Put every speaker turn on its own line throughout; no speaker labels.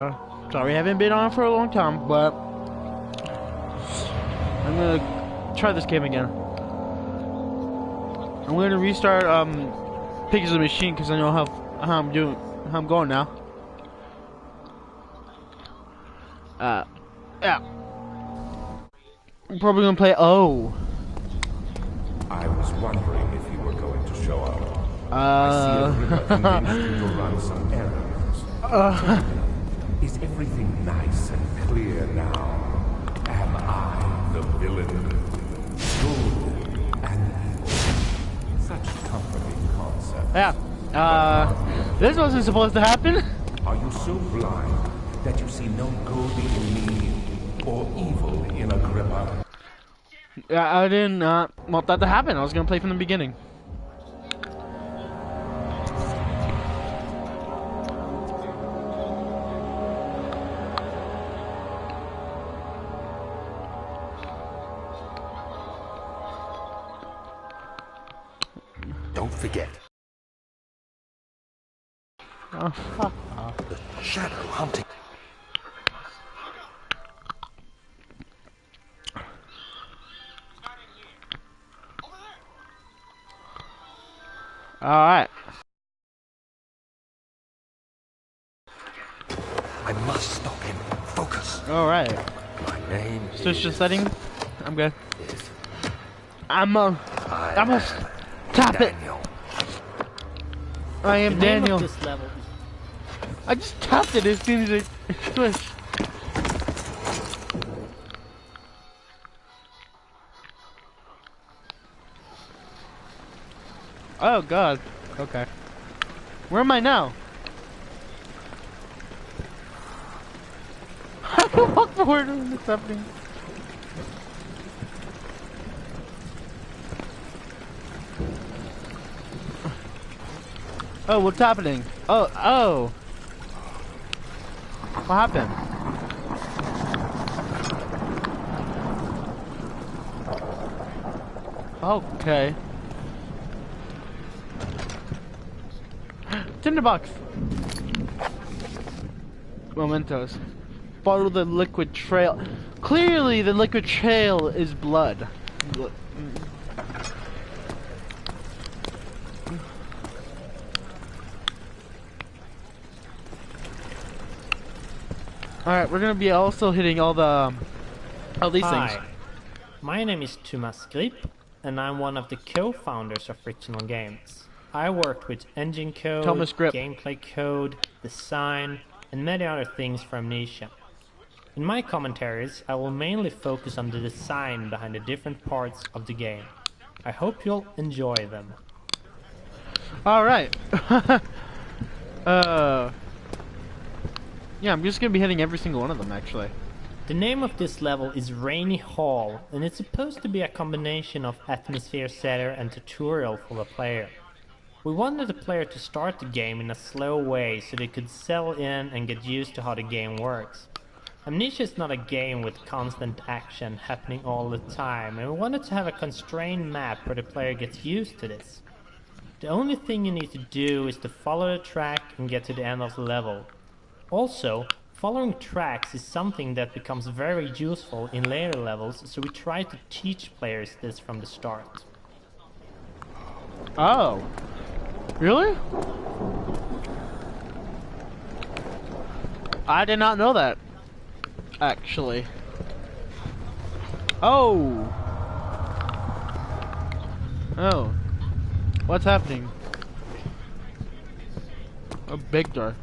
Sorry, I haven't been on for a long time, but I'm gonna try this game again. I'm gonna restart Pigs of the Machine because I know how I'm going now. Yeah. I'm probably gonna play. Oh.
I was wondering if you were going to show up. I see a gripper convinced you to run some errands. Is everything nice and clear now? Am I the villain? Good and evil. Such comforting concept.
Yeah. This wasn't supposed to happen.
Are you so blind that you see no good in me or evil in a gripper?
Yeah, I didn't want that to happen. I was gonna play from the beginning.
Don't forget.
Oh, fuck off.
The shadow hunting.
Alright.
I must stop him. Focus.
Alright.
My name
Switch the
is...
setting. I'm good.
Is
I must tap it.
Daniel.
I am Daniel.
This level.
I just tapped it as soon as it switched. Oh god. Okay. Where am I now? I can walk forward when it's happening. Oh, what's happening? Oh. What happened? Okay. Tinderbox. Mementos. Follow the liquid trail. Clearly, the liquid trail is blood. Alright, we're gonna be also hitting all these things.
Hi, my name is Thomas Grip, and I'm one of the co-founders of Frictional Games. I worked with engine code,
Thomas Grip.
gameplay code, design, and many other things for Amnesia. In my commentaries, I will mainly focus on the design behind the different parts of the game. I hope you'll enjoy them.
Alright. Yeah, I'm just gonna be hitting every single one of them, actually.
The name of this level is Rainy Hall, and it's supposed to be a combination of atmosphere setter and tutorial for the player. We wanted the player to start the game in a slow way so they could settle in and get used to how the game works. Amnesia is not a game with constant action happening all the time, and we wanted to have a constrained map where the player gets used to this. The only thing you need to do is to follow the track and get to the end of the level. Also, following tracks is something that becomes very useful in later levels, so we try to teach players this from the start.
Oh. Really? I did not know that. Actually. Oh. Oh. What's happening? A big door.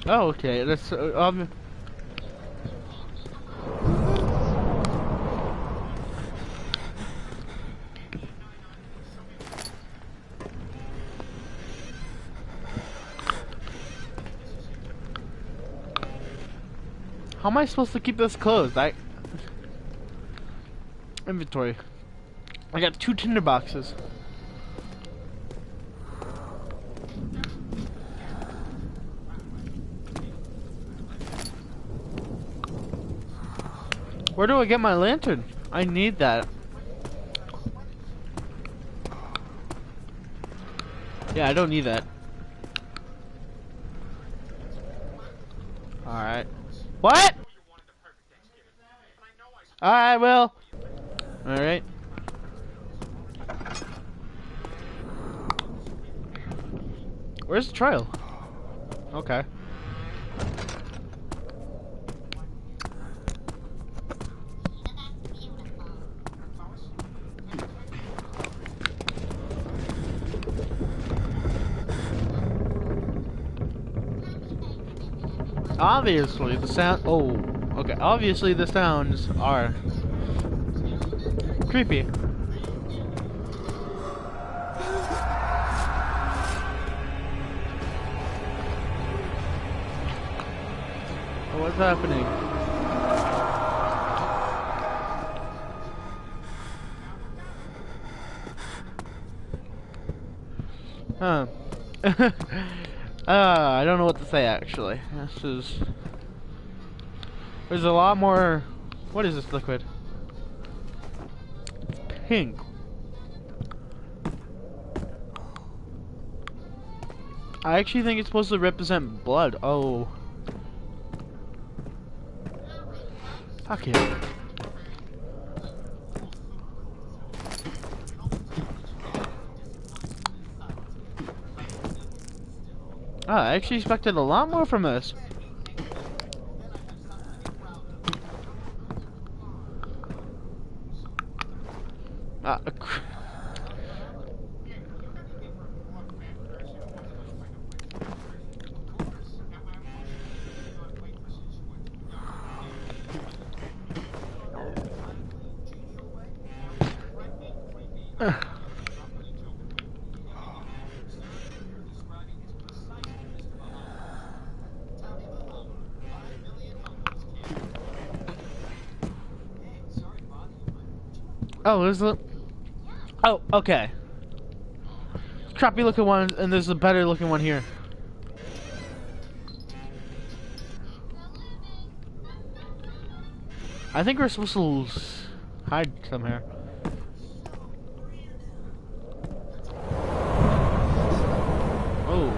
Oh, okay. That's how am I supposed to keep this closed? Inventory. I got 2 tinder boxes. Where do I get my lantern? I need that. Yeah, I don't need that. Alright. What? Alright, Will. Alright. Where's the trail? Okay. Obviously, the sound. Oh, okay. Obviously, the sounds are creepy. Oh, what's happening? Huh. I don't know what to say actually. This is. There's a lot more. What is this liquid? It's pink. I actually think it's supposed to represent blood. Oh. Fuck it. I actually expected a lot more from this. Oh, there's a. Oh, okay. Crappy looking one, and there's a better looking one here. I think we're supposed to hide somewhere. Oh.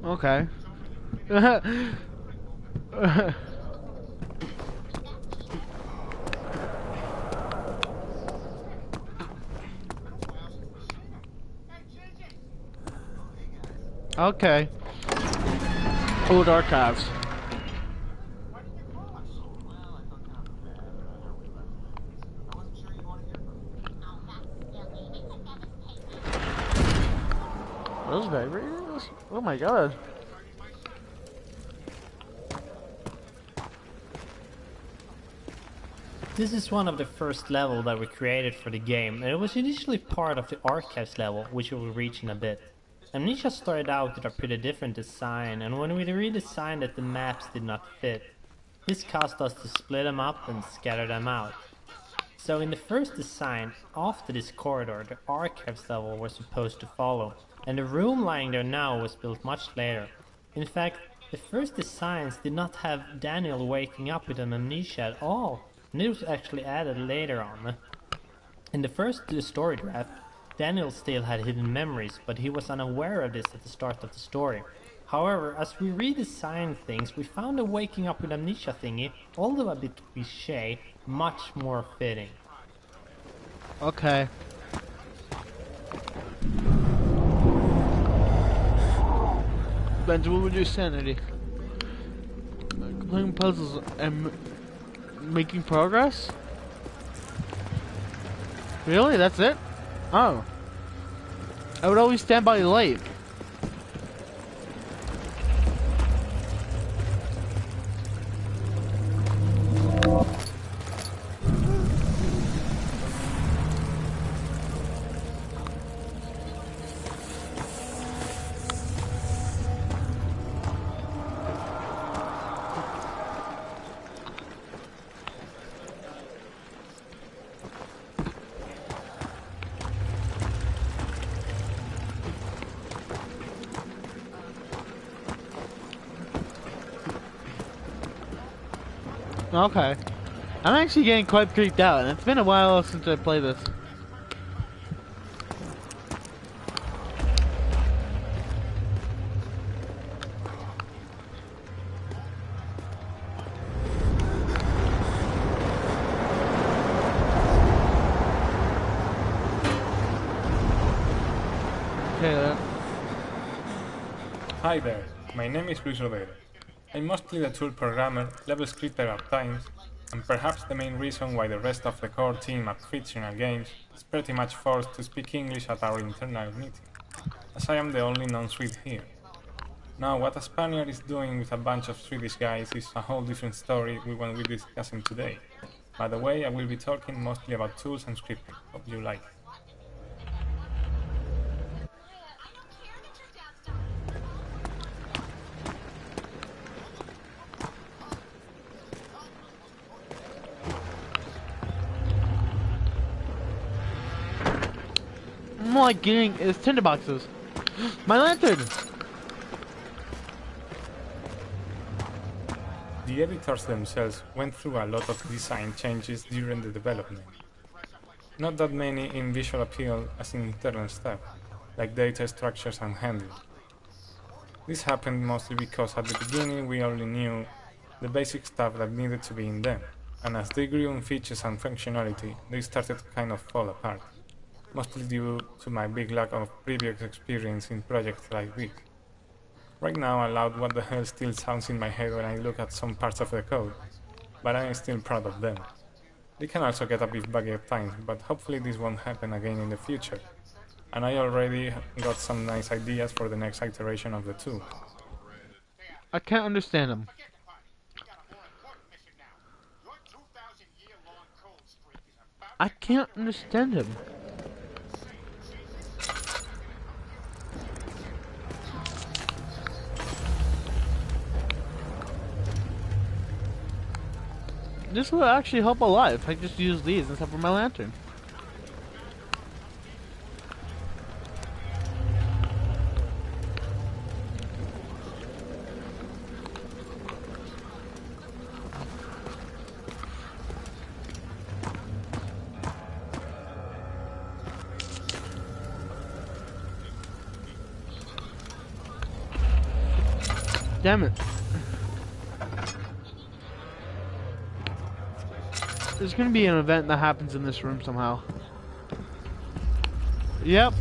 Okay. Okay. Old archives. Those vibrators? Oh my god.
This is one of the first level that we created for the game, and it was initially part of the archives level, which we will reach in a bit. Amnesia started out with a pretty different design, and when we redesigned it the maps did not fit. This caused us to split them up and scatter them out. So in the first design, after this corridor, the archives level was supposed to follow, and the room lying there now was built much later. In fact, the first designs did not have Daniel waking up with an amnesia at all, and it was actually added later on. In the first story draft, Daniel still had hidden memories, but he was unaware of this at the start of the story. However, as we redesigned things, we found the waking up with amnesia thingy, although a bit cliché, much more fitting.
Okay. Benjamin, what would your sanity? Completing puzzles and making progress? Really? That's it? Oh. I would always stand by the light. Okay. I'm actually getting quite creeped out, and it's been a while since I played this. Okay,
Hi there, my name is Luis Rodero. I'm mostly the tool programmer, level scripter at times, and perhaps the main reason why the rest of the core team at Fictional Games is pretty much forced to speak English at our internal meeting, as I am the only non-Swede here. Now, what a Spaniard is doing with a bunch of Swedish guys is a whole different story we won't be discussing today. By the way, I will be talking mostly about tools and scripting. Hope you like it.
I'm like getting is tinderboxes. My lantern!
The editors themselves went through a lot of design changes during the development. Not that many in visual appeal as in internal stuff, like data structures and handling. This happened mostly because at the beginning we only knew the basic stuff that needed to be in them, and as they grew in features and functionality, they started to kind of fall apart, mostly due to my big lack of previous experience in projects like this. Right now, aloud, what the hell still sounds in my head when I look at some parts of the code, but I'm still proud of them. They can also get a bit buggy at times, but hopefully this won't happen again in the future. And I already got some nice ideas for the next iteration of the tool.
I can't understand him. I can't understand him. This would actually help a lot if I just use these instead for my lantern. Damn it. There's gonna be an event that happens in this room somehow. Yep.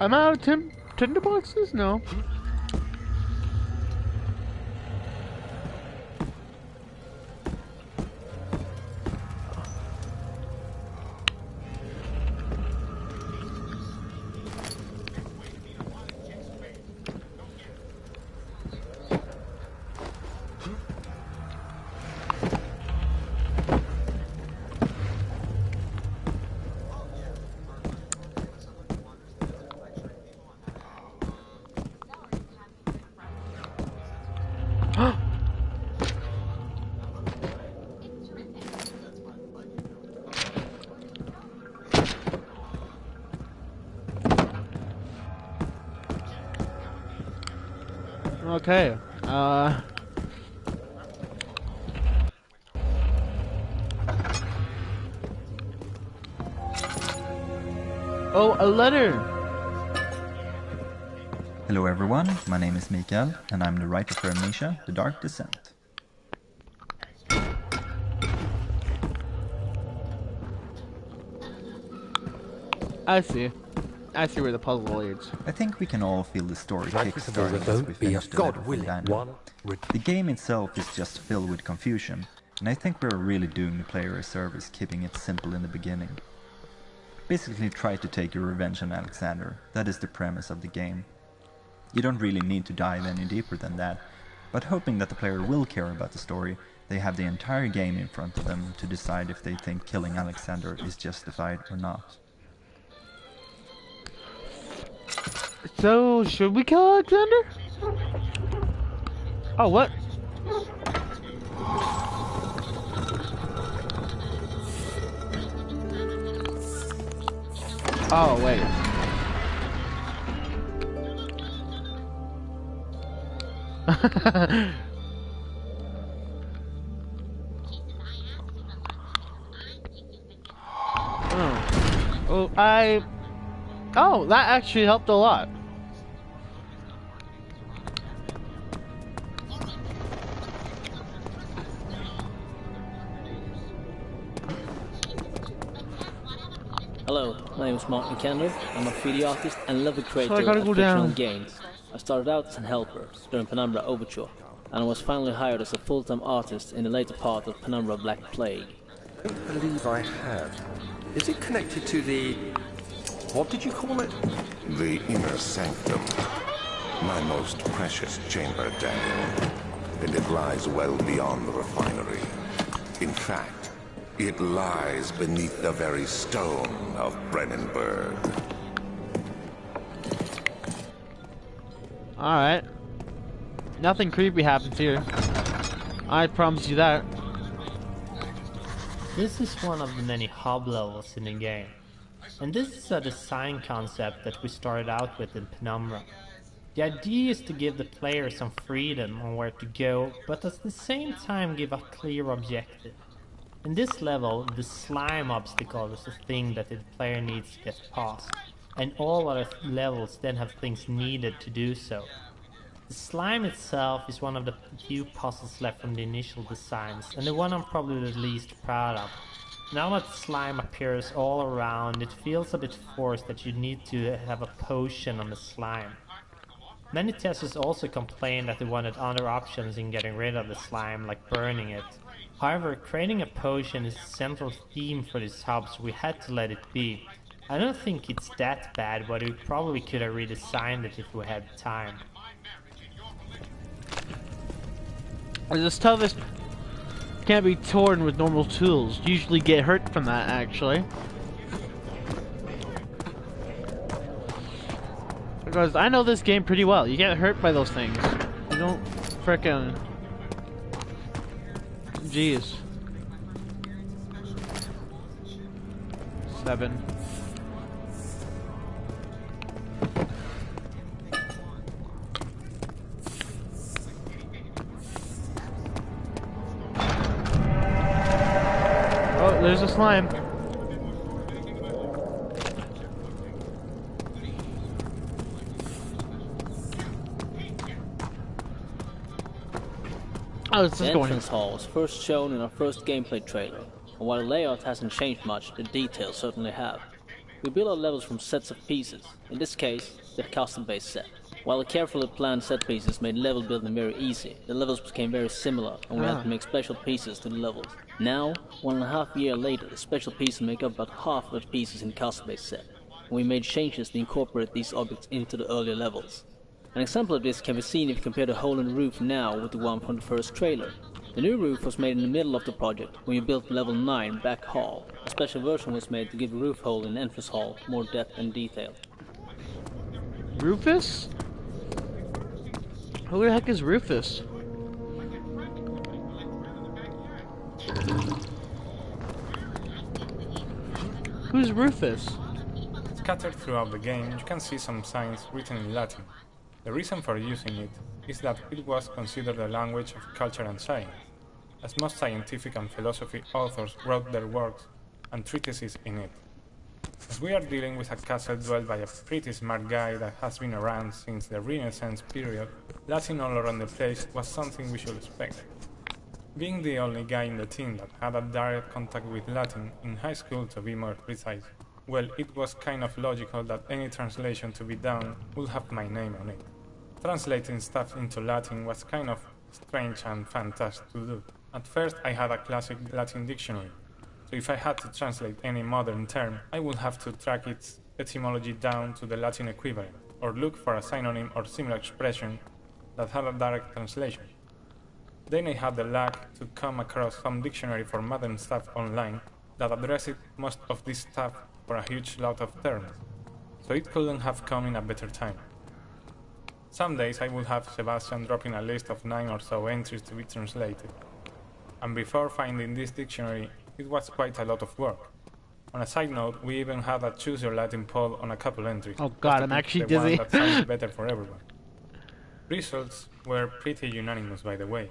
I'm out of tinderboxes? No. Okay. Oh, a letter!
Hello everyone, my name is Mikael, and I'm the writer for Amnesia, The Dark Descent.
I see. I see where the puzzle leads.
I think we can all feel the story
Right,
kickstarting as we
don't be a
finish the letter
God
from
willing
Daniel.
one.
The game itself is just filled with confusion, and I think we're really doing the player a service keeping it simple in the beginning. Basically try to take your revenge on Alexander, that is the premise of the game. You don't really need to dive any deeper than that, but hoping that the player will care about the story, they have the entire game in front of them to decide if they think killing Alexander is justified or not.
So, should we kill Alexander? Oh, what? Oh, wait. Oh, oh, that actually helped a lot.
Hello, my name is Mark McKendall. I'm a 3D artist and level creator
So I gotta
at
go
fictional
down.
games. I started out as an helper during Penumbra Overture, and I was finally hired as a full-time artist in the later part of Penumbra Black Plague.
I don't believe I have. Is it connected to the... what did you call it?
The inner sanctum. My most precious chamber, Daniel. And it lies well beyond the refinery. In fact, it lies beneath the very stone of Brennenburg.
Alright. Nothing creepy happens here. I promise you that.
This is one of the many hub levels in the game. And this is a design concept that we started out with in Penumbra. The idea is to give the player some freedom on where to go, but at the same time give a clear objective. In this level, the slime obstacle is the thing that the player needs to get past, and all other levels then have things needed to do so. The slime itself is one of the few puzzles left from the initial designs, and the one I'm probably the least proud of. Now that slime appears all around, it feels a bit forced that you need to have a potion on the slime. Many testers also complained that they wanted other options in getting rid of the slime, like burning it. However, creating a potion is a central theme for this hub, so we had to let it be. I don't think it's that bad, but we probably could have redesigned it if we had time.
The stuff can't be torn with normal tools. You usually get hurt from that, actually. Because I know this game pretty well. You get hurt by those things. You don't frickin'... Jeez. 7. Oh, there's a slime. Oh, this is
The
going.
entrance hall was first shown in our first gameplay trailer, and while the layout hasn't changed much, the details certainly have. We build our levels from sets of pieces, in this case, the custom-based set. While the carefully planned set pieces made level building very easy, the levels became very similar, and we had to make special pieces to the levels. Now, 1.5 years later, the special pieces make up about half of the pieces in the custom-based set, and we made changes to incorporate these objects into the earlier levels. An example of this can be seen if you compare the hole in the roof now with the one from the first trailer. The new roof was made in the middle of the project, when we built level 9 back hall. A special version was made to give the roof hole in the entrance hall more depth and detail.
Rufus? Who the heck is Rufus? Who's Rufus?
Scattered throughout the game, you can see some signs written in Latin. The reason for using it is that it was considered a language of culture and science, as most scientific and philosophy authors wrote their works and treatises in it. As we are dealing with a castle dwelled by a pretty smart guy that has been around since the Renaissance period, Latin all around the place was something we should expect. Being the only guy in the team that had a direct contact with Latin, in high school to be more precise, well, it was kind of logical that any translation to be done would have my name on it. Translating stuff into Latin was kind of strange and fantastic to do. At first I had a classic Latin dictionary, so if I had to translate any modern term, I would have to track its etymology down to the Latin equivalent, or look for a synonym or similar expression that had a direct translation. Then I had the luck to come across some dictionary for modern stuff online that addressed most of this stuff for a huge lot of terms, so it couldn't have come in a better time. Some days I would have Sebastian dropping a list of 9 or so entries to be translated, and before finding this dictionary, it was quite a lot of work. On a side note, we even had a choose your Latin poll on a couple entries.
Oh god, I'm actually dizzy.
The one that sounds better for everyone. Results were pretty unanimous, by the way.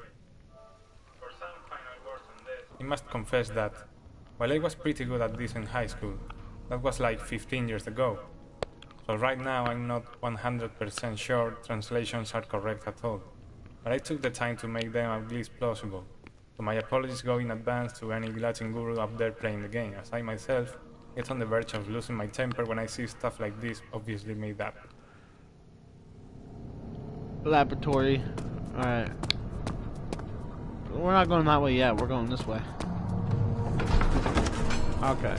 For some final words on this, I must confess that, while I was pretty good at this in high school, that was like 15 years ago. So right now I'm not 100% sure translations are correct at all, but I took the time to make them at least plausible. So my apologies go in advance to any Latin guru up there playing the game, as I myself get on the verge of losing my temper when I see stuff like this obviously made up.
Laboratory. Alright. We're not going that way yet, we're going this way. Okay.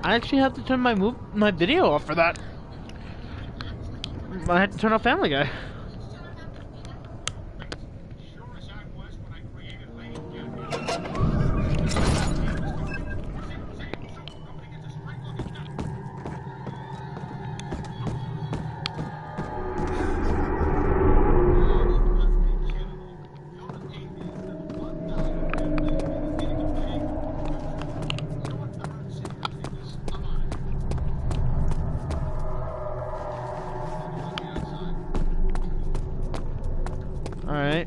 I actually have to turn my video off for that. I had to turn off Family Guy. Alright.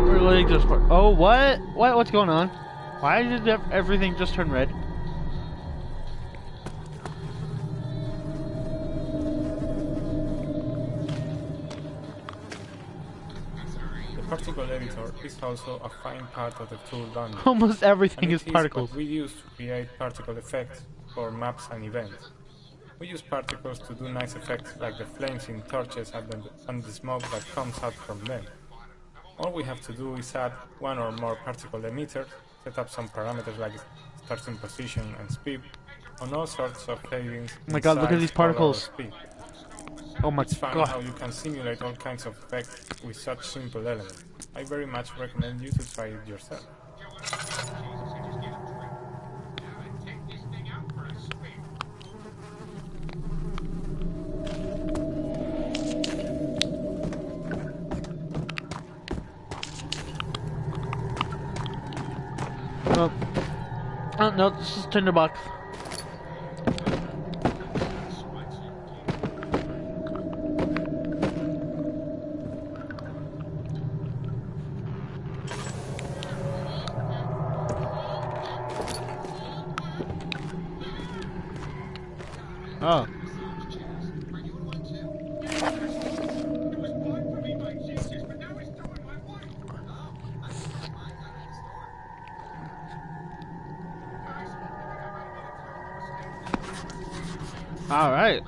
We're literally just... Oh, what? What's going on? Why did everything just turn red?
The particle editor is also a fine part of the tool dungeon.
Almost everything
And
is
it
particles.
what we use to create particle effects for maps and events. We use particles to do nice effects like the flames in torches and the smoke that comes out from them. All we have to do is add one or more particle emitters, set up some parameters like starting position and speed, on all sorts of fadings.
Oh my god, look at these particles.
Speed.
Oh my
It's fun
god.
how you can simulate all kinds of effects with such simple elements. I very much recommend you to try it yourself.
Oh no, this is tinderbox. Oh. All right.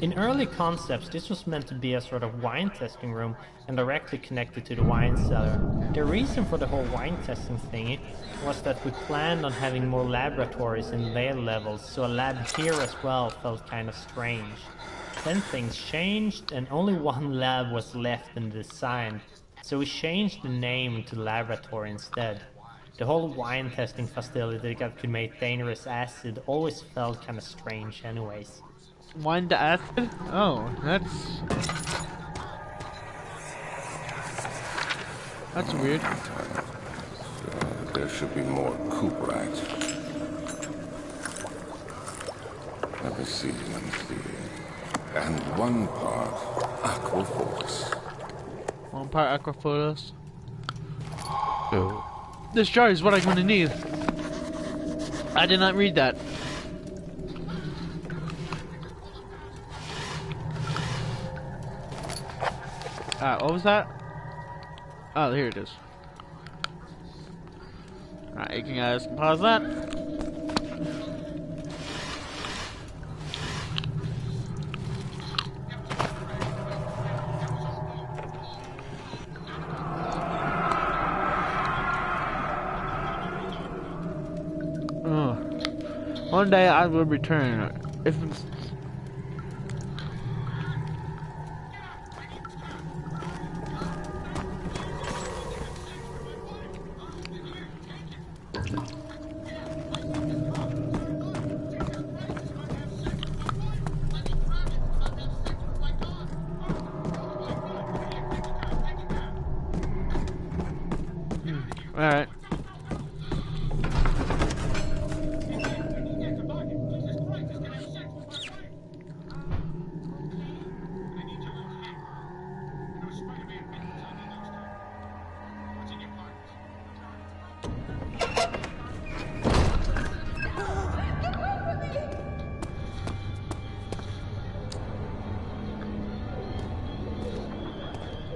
In early concepts, this was meant to be a sort of wine testing room and directly connected to the wine cellar. The reason for the whole wine testing thingy was that we planned on having more laboratories in later levels, so a lab here as well felt kind of strange. Then things changed and only one lab was left in the design, so we changed the name to laboratory instead. The whole wine testing facility that could make dangerous acid always felt kind of strange anyways.
Wine to acid? Oh, that's weird.
There should be more Cooperite. Let me see. And one part Aquaforce.
One part Aquaforce. Oh. This jar is what I'm gonna need. I did not read that. What was that? Oh, here it is. Alright, you guys can pause that. One day I will return. If it's... Alright.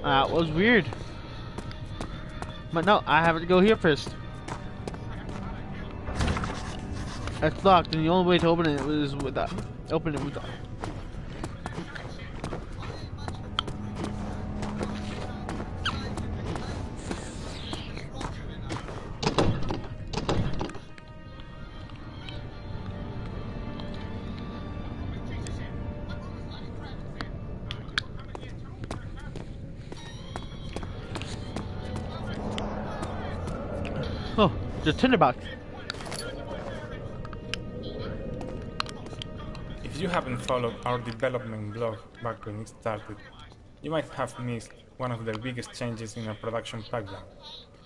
That was weird. But no, I have to go here first. It's locked, and the only way to open it was with that. Open it with that. Oh, the tinderbox.
If you haven't followed our development blog back when it started, you might have missed one of the biggest changes in our production pipeline.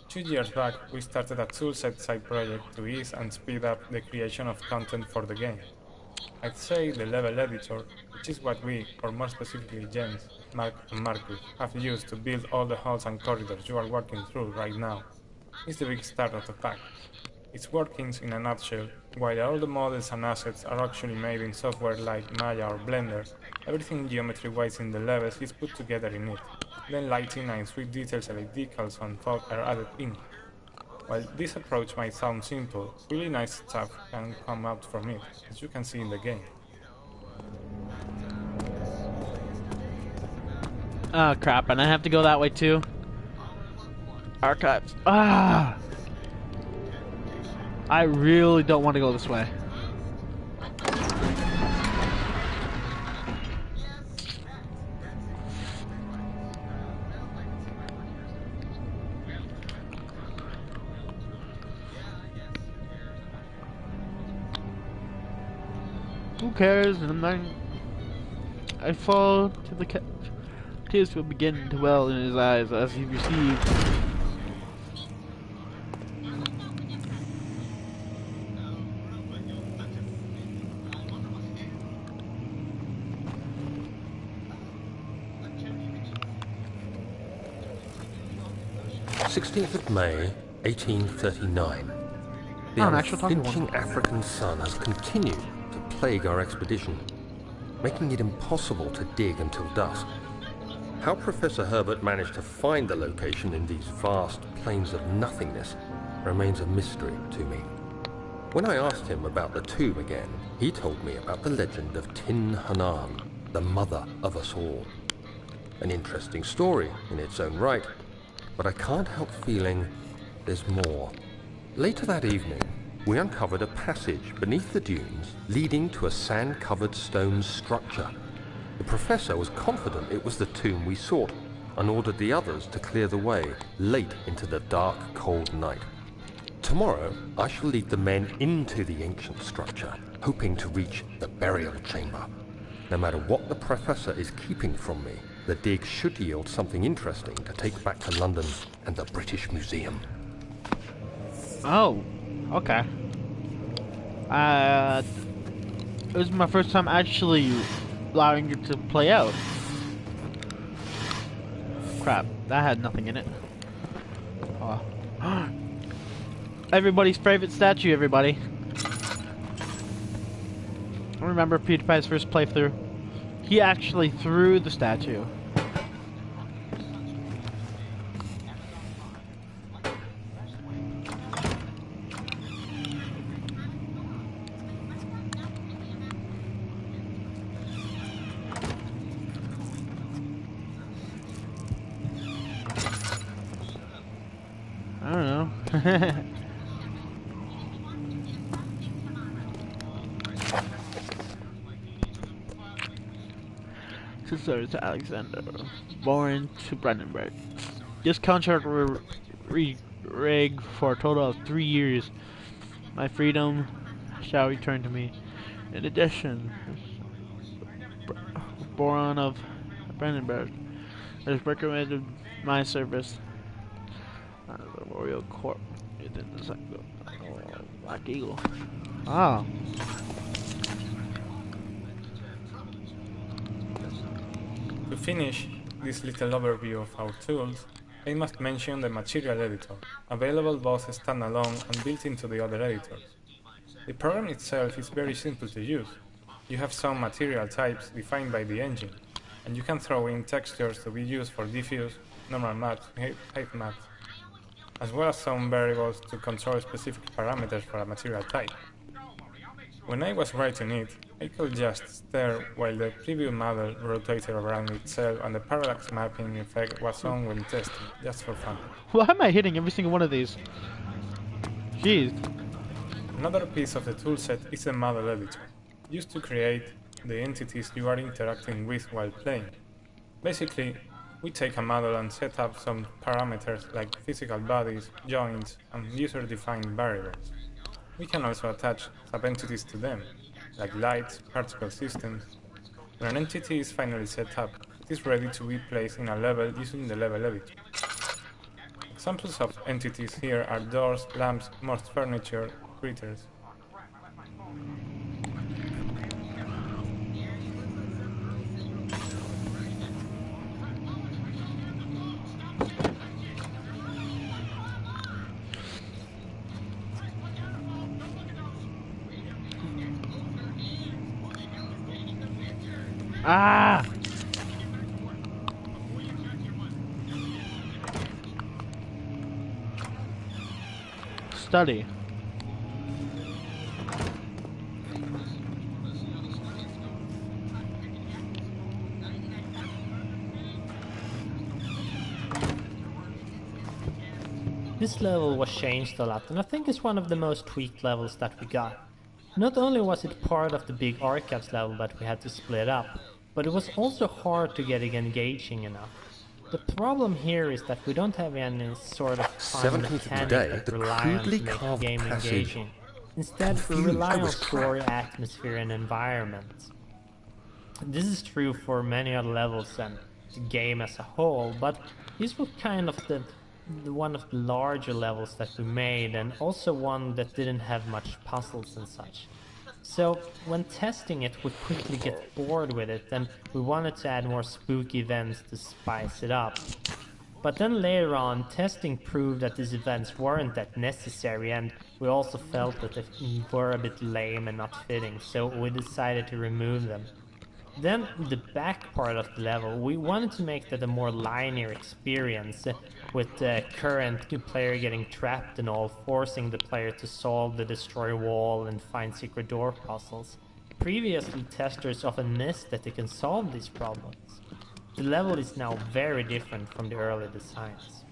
2 years back, we started a toolset side project to ease and speed up the creation of content for the game. I'd say the level editor, which is what we, or more specifically James, Mark and Marcus, have used to build all the halls and corridors you are walking through right now, is the big start of the pack. Its workings in a nutshell: while all the models and assets are actually made in software like Maya or Blender, everything geometry-wise in the levels is put together in it. Then lighting and sweet details like decals and fog are added in. While this approach might sound simple, really nice stuff can come out from it, as you can see in the game.
Oh crap, and I have to go that way too. Archives. Ah! I really don't want to go this way. Who cares? And I fall to the couch. Tears will begin to well in his eyes as he received.
May 1839. The unflinching African sun has continued to plague our expedition, making it impossible to dig until dusk. How Professor Herbert managed to find the location in these vast plains of nothingness remains a mystery to me. When I asked him about the tomb again, he told me about the legend of Tin Hanan, the mother of us all. An interesting story in its own right, but I can't help feeling there's more. Later that evening, we uncovered a passage beneath the dunes leading to a sand-covered stone structure. The professor was confident it was the tomb we sought and ordered the others to clear the way late into the dark, cold night. Tomorrow, I shall lead the men into the ancient structure, hoping to reach the burial chamber. No matter what the professor is keeping from me, the dig should yield something interesting to take back to London and the British Museum.
Oh, okay. It was my first time actually allowing it to play out. Crap, that had nothing in it. Oh. Everybody's favorite statue, everybody. I remember PewDiePie's first playthrough. He actually threw the statue. I don't know. Sister to Alexander, born to Brandenburg. This contract will rig for a total of 3 years. My freedom shall return to me. In addition, born of Brandenburg has recommended my service. Royal Court. Within the cycle. Black Eagle. Ah.
To finish this little overview of our tools, I must mention the Material Editor, available both standalone and built into the other editors. The program itself is very simple to use. You have some material types defined by the engine, and you can throw in textures to be used for diffuse, normal maps, height maps, as well as some variables to control specific parameters for a material type. When I was writing it, I could just stare while the preview model rotated around itself and the parallax mapping effect was on when testing, just for fun.
Why am I hitting every single one of these? Jeez.
Another piece of the toolset is the model editor, used to create the entities you are interacting with while playing. Basically, we take a model and set up some parameters like physical bodies, joints, and user-defined variables. We can also attach sub-entities to them, like lights, particle systems. When an entity is finally set up, it is ready to be placed in a level using the level editor. Examples of entities here are doors, lamps, most furniture, critters.
Ah! Study.
This level was changed a lot, and I think it's one of the most tweaked levels that we got. Not only was it part of the big archives level that we had to split up, but it was also hard to get it engaging enough. The problem here is that we don't have any sort of fun mechanic that rely on to make the game engaging. Instead, we rely on story, atmosphere, and environment. This is true for many other levels and the game as a whole, but this was kind of one of the larger levels that we made, and also one that didn't have much puzzles and such. So when testing it, we quickly get bored with it, and we wanted to add more spooky events to spice it up. But then later on, testing proved that these events weren't that necessary, and we also felt that they were a bit lame and not fitting, so we decided to remove them. Then, the back part of the level, we wanted to make that a more linear experience, with the current player getting trapped and all, forcing the player to solve the destroy wall and find secret door puzzles. Previously, testers often missed that they can solve these problems. The level is now very different from the early designs.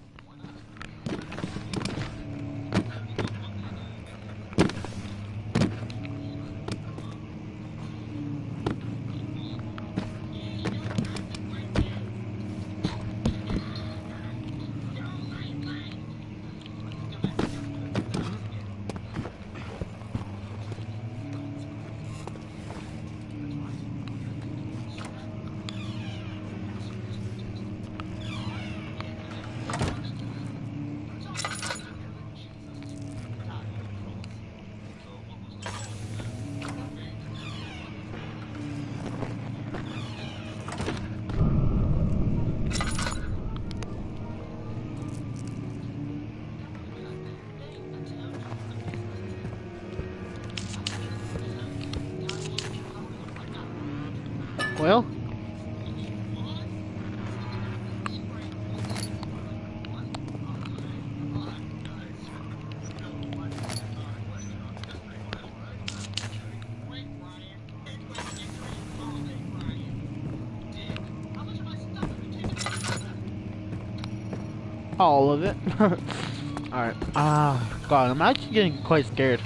Well, all of it. Alright. Ah, God, I'm actually getting quite scared.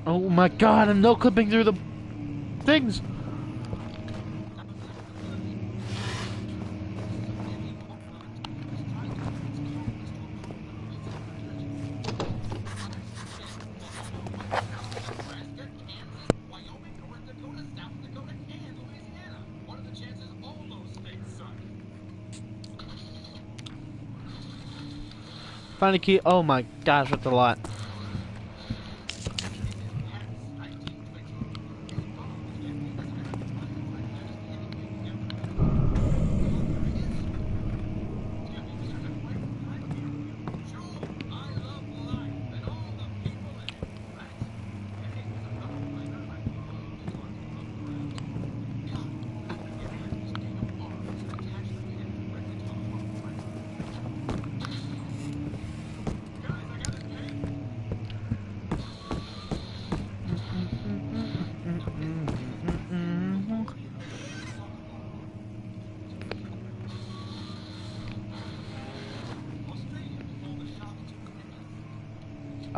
Oh my god, I'm no clipping through the things. Find a key. Oh my gosh, that's a lot.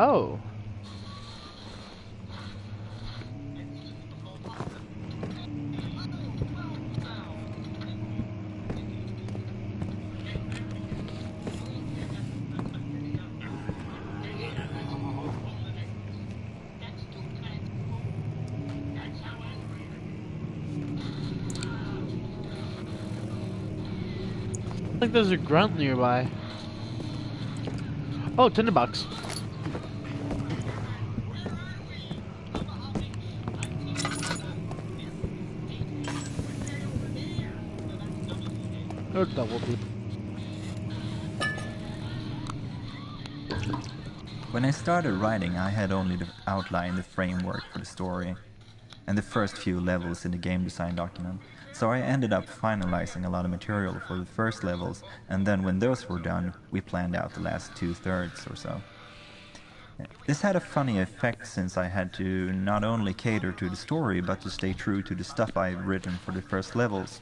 Oh. I think there's a grunt nearby. Oh, tinderbox. Oh, double D.
When I started writing, I had only outlined the framework for the story and the first few levels in the game design document, so I ended up finalizing a lot of material for the first levels, and then when those were done, we planned out the last 2/3 or so. This had a funny effect since I had to not only cater to the story, but to stay true to the stuff I've written for the first levels.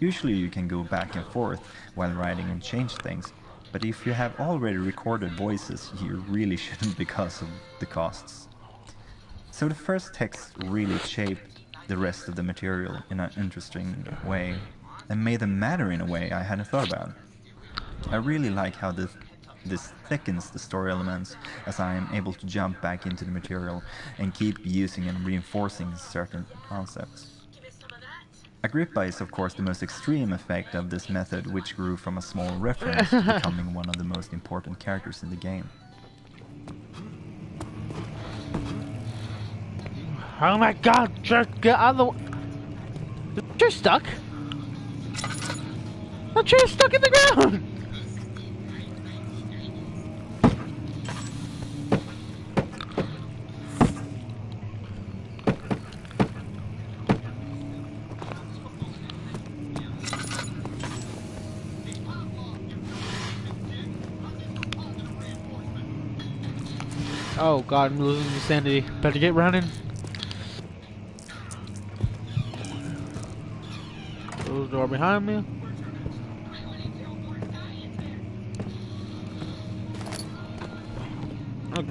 Usually you can go back and forth while writing and change things, but if you have already recorded voices, you really shouldn't because of the costs. So the first text really shaped the rest of the material in an interesting way, and made them matter in a way I hadn't thought about. I really like how this thickens the story elements, as I am able to jump back into the material and keep using and reinforcing certain concepts. Agrippa is of course the most extreme effect of this method, which grew from a small reference to becoming one of the most important characters in the game.
Oh my god, just get out of the... The chair's stuck? The chair's stuck in the ground! Oh god, I'm losing my sanity. Better get running. Close the door behind me. Oh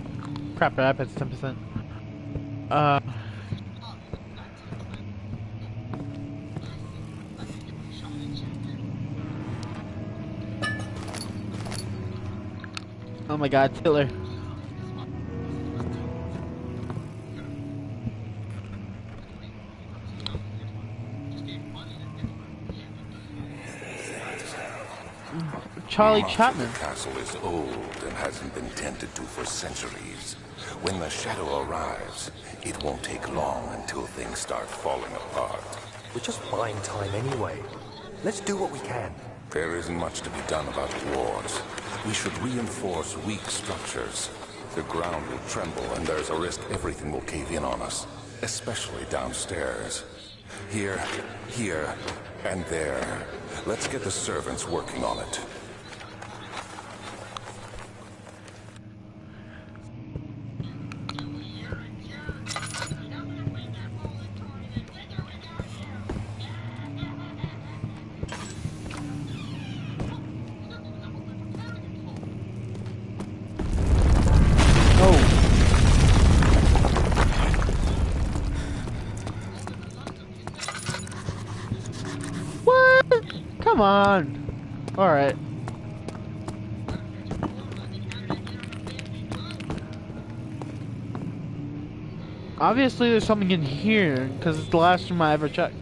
crap, the iPad's 10%. Oh my god, Tiller. Charlie Chapman.
The castle is old and hasn't been tended to for centuries. When the shadow arrives, it won't take long until things start falling apart.
We're just buying time anyway. Let's do what we can.
There isn't much to be done about wars. We should reinforce weak structures. The ground will tremble and there's a risk everything will cave in on us, especially downstairs. Here, and there. Let's get the servants working on it.
Come on. Alright. Obviously there's something in here, because it's the last room I ever checked.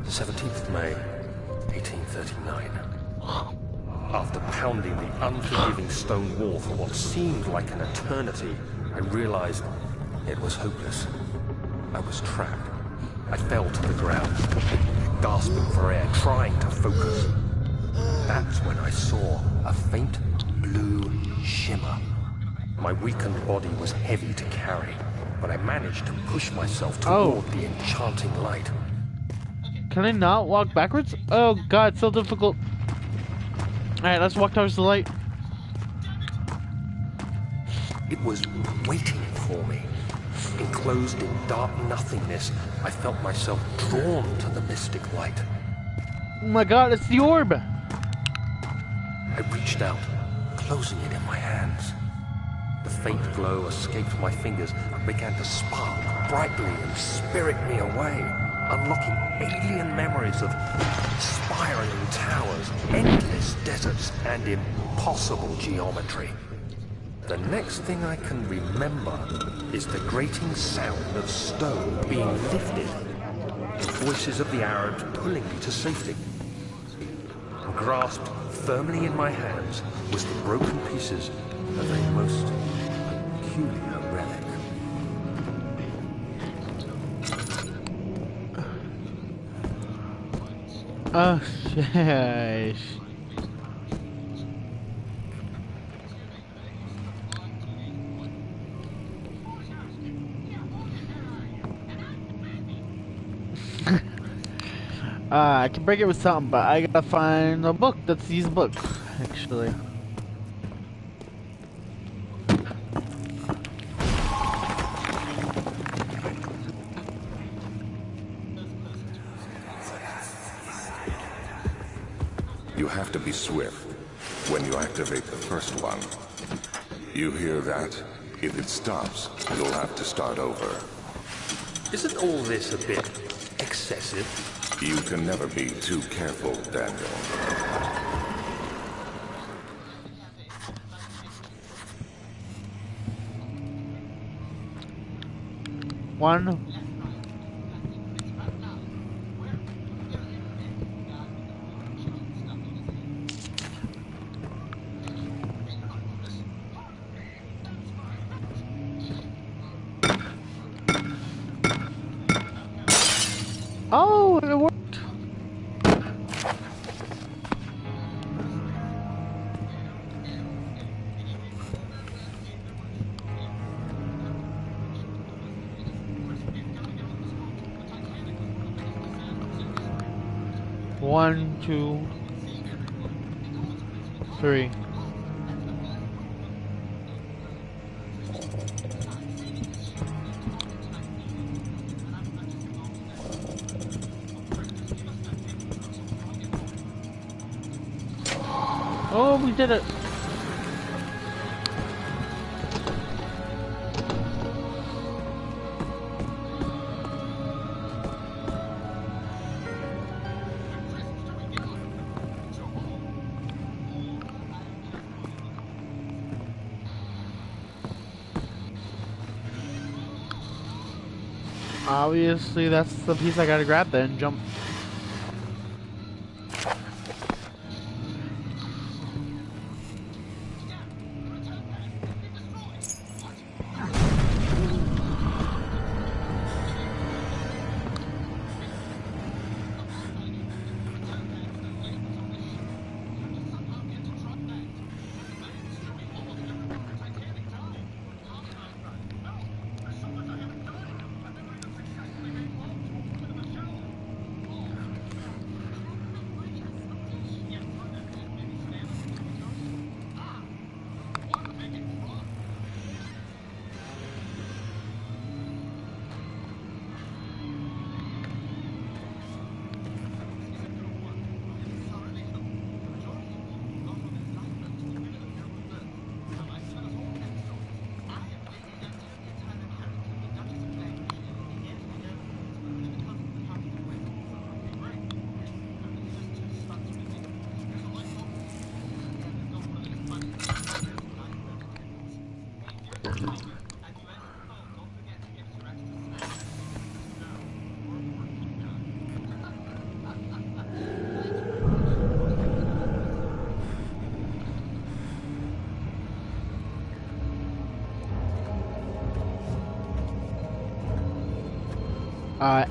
The 17th of May, 1839. After pounding the unforgiving stone wall for what seemed like an eternity, I realized it was hopeless. I was trapped. I fell to the ground, gasping for air, trying to focus. That's when I saw a faint blue shimmer. My weakened body was heavy to carry, but I managed to push myself toward the enchanting light.
Can I not walk backwards? Oh god, it's so difficult. Alright, let's walk towards the light.
It was waiting for me. Enclosed in dark nothingness, I felt myself drawn to the mystic light.
Oh my god, it's the orb!
I reached out, closing it in my hands. The faint glow escaped my fingers and began to spark brightly and spirit me away, unlocking alien memories of spiraling towers, endless deserts, and impossible geometry. The next thing I can remember is the grating sound of stone being lifted, the voices of the Arabs pulling me to safety. Grasped firmly in my hands was the broken pieces of a most peculiar relic.
Oh, sheesh. I can break it with something, but I gotta find a book that's these books, actually.
You have to be swift when you activate the first one. You hear that? If it stops, you'll have to start over.
Isn't all this a bit excessive?
You can never be too careful, Daniel.
One. Oh, it worked. One, two, three. Oh, we did it. Obviously, that's the piece I gotta grab then and jump.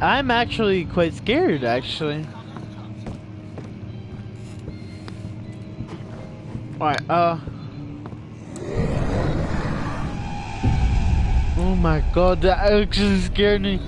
I'm actually quite scared, actually. Alright, oh my god, that actually scared me.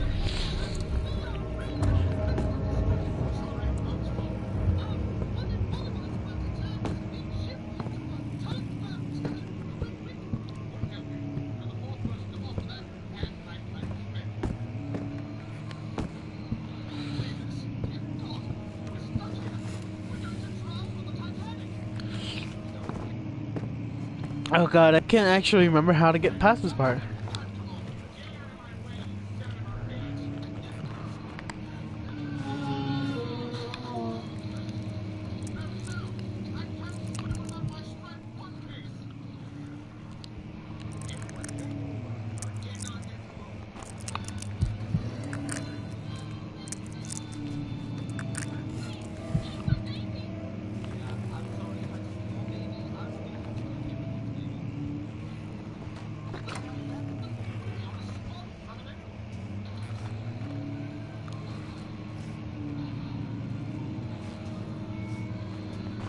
Oh god, I can't actually remember how to get past this part.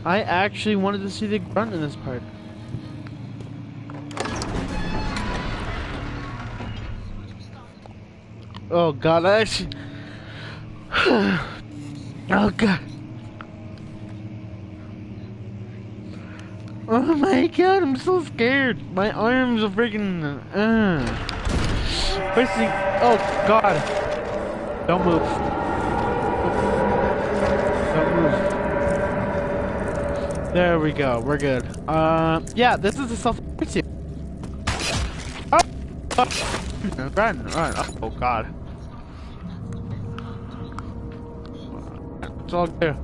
I actually wanted to see the grunt in this part. Oh god, I actually... Oh god. Oh my god, I'm so scared. My arms are freaking... First thing... Oh god. Don't move. Don't move. There we go, we're good. Yeah, this is the self-exit. Oh! Run, run. Oh god. It's all clear.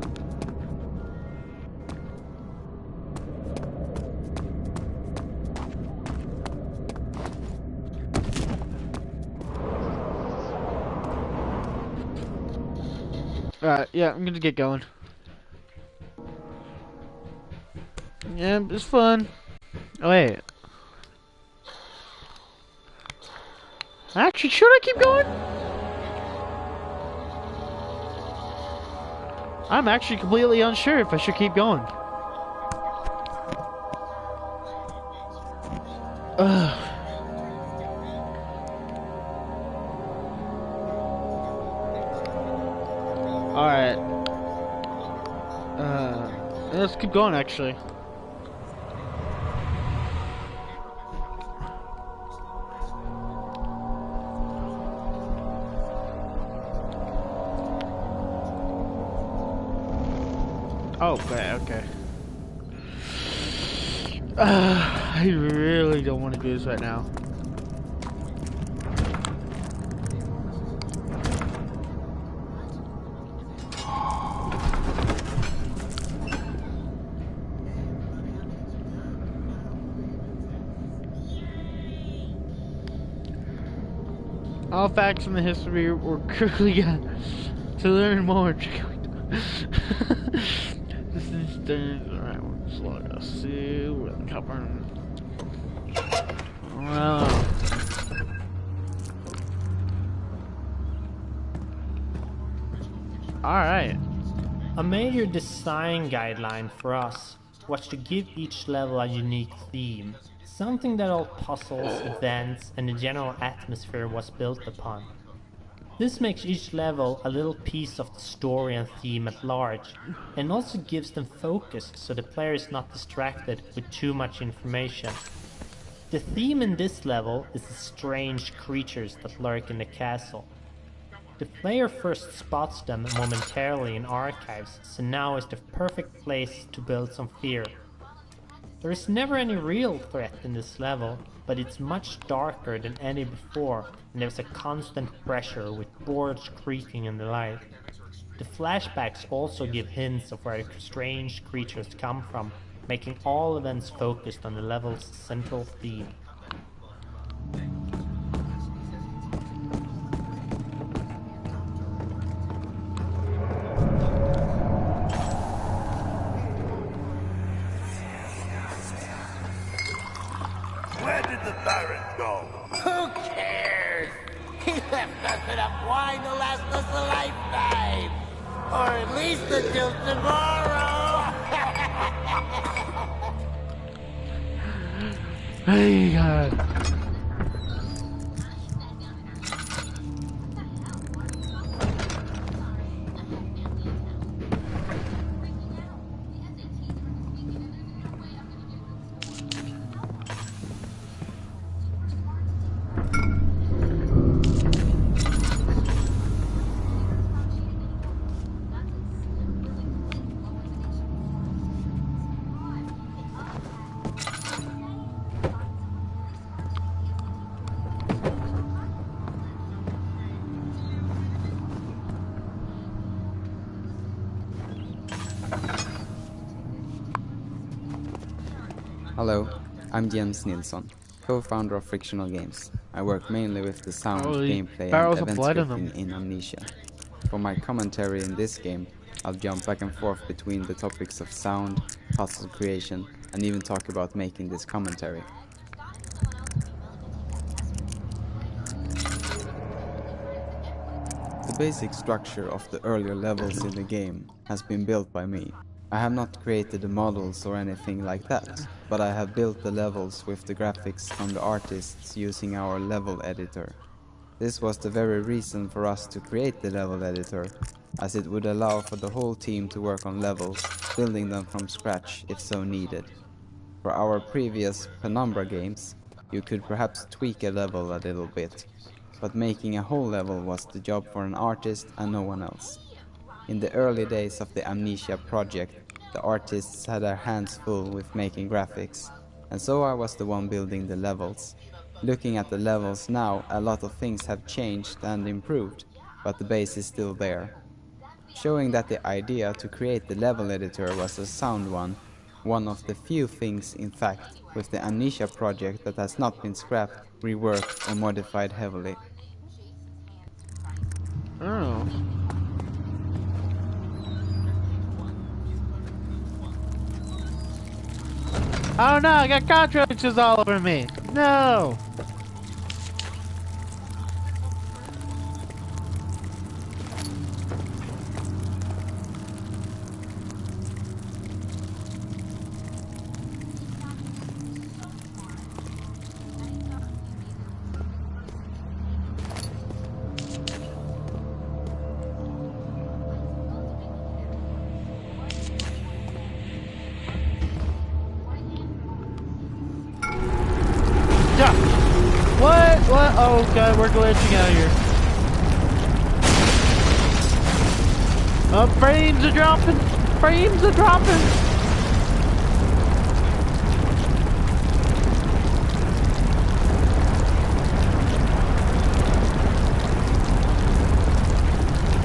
Alright, yeah, I'm gonna get going. Yeah, it's fun. Oh, wait. Actually, should I keep going? I'm actually completely unsure if I should keep going. Ugh. Alright. Let's keep going, actually. Oh, okay. I really don't want to do this right now. All facts from the history were quickly got to learn more. This is alright, we'll just log us see where the cover. Alright.
A major design guideline for us was to give each level a unique theme, something that all puzzles, events, and the general atmosphere was built upon. This makes each level a little piece of the story and theme at large, and also gives them focus so the player is not distracted with too much information. The theme in this level is the strange creatures that lurk in the castle. The player first spots them momentarily in archives, so now is the perfect place to build some fear. There is never any real threat in this level, but it's much darker than any before, and there's a constant pressure with boards creaking in the light. The flashbacks also give hints of where strange creatures come from, making all events focused on the level's central theme.
Where did the Baron go?
Who cares? He left us enough wine to last us a lifetime! Or at least until tomorrow!
Hey, God.
Hello, I'm James Nilsson, co-founder of Frictional Games. I work mainly with the sound, gameplay and event scripting in Amnesia. For my commentary in this game, I'll jump back and forth between the topics of sound, puzzle creation, and even talk about making this commentary. The basic structure of the earlier levels in the game has been built by me. I have not created the models or anything like that, but I have built the levels with the graphics from the artists using our level editor. This was the very reason for us to create the level editor, as it would allow for the whole team to work on levels, building them from scratch if so needed. For our previous Penumbra games, you could perhaps tweak a level a little bit, but making a whole level was the job for an artist and no one else. In the early days of the Amnesia project, the artists had their hands full with making graphics, and so I was the one building the levels. Looking at the levels now, a lot of things have changed and improved, but the base is still there. Showing that the idea to create the level editor was a sound one of the few things, in fact, with the Amnesia project that has not been scrapped, reworked or modified heavily.
Oh. Oh no, I got cockroaches all over me. No. What? Oh god, we're glitching out here. Frames are dropping! Frames are dropping!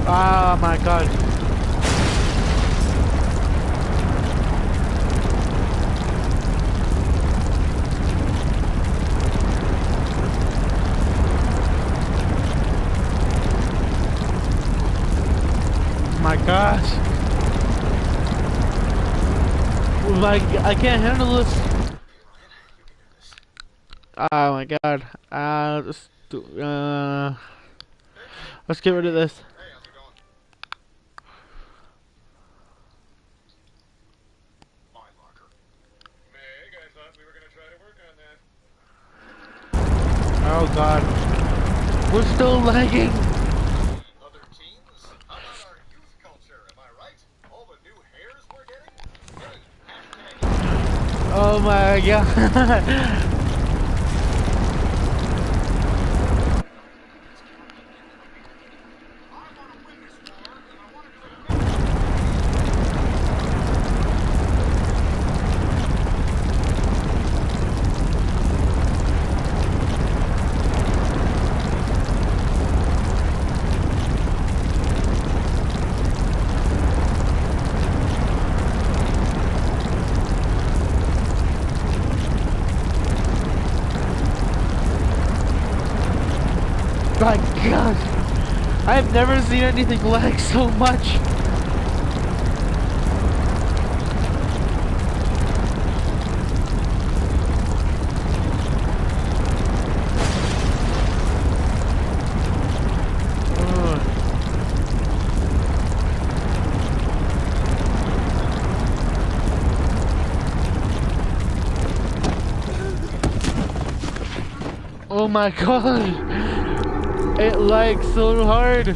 Oh my god. My gosh. Like, I can't handle this. Oh my god. Let's get rid of this. Oh god. We're still lagging. Oh my god. my god! I've never seen anything lag so much! Oh my god! It lags so hard!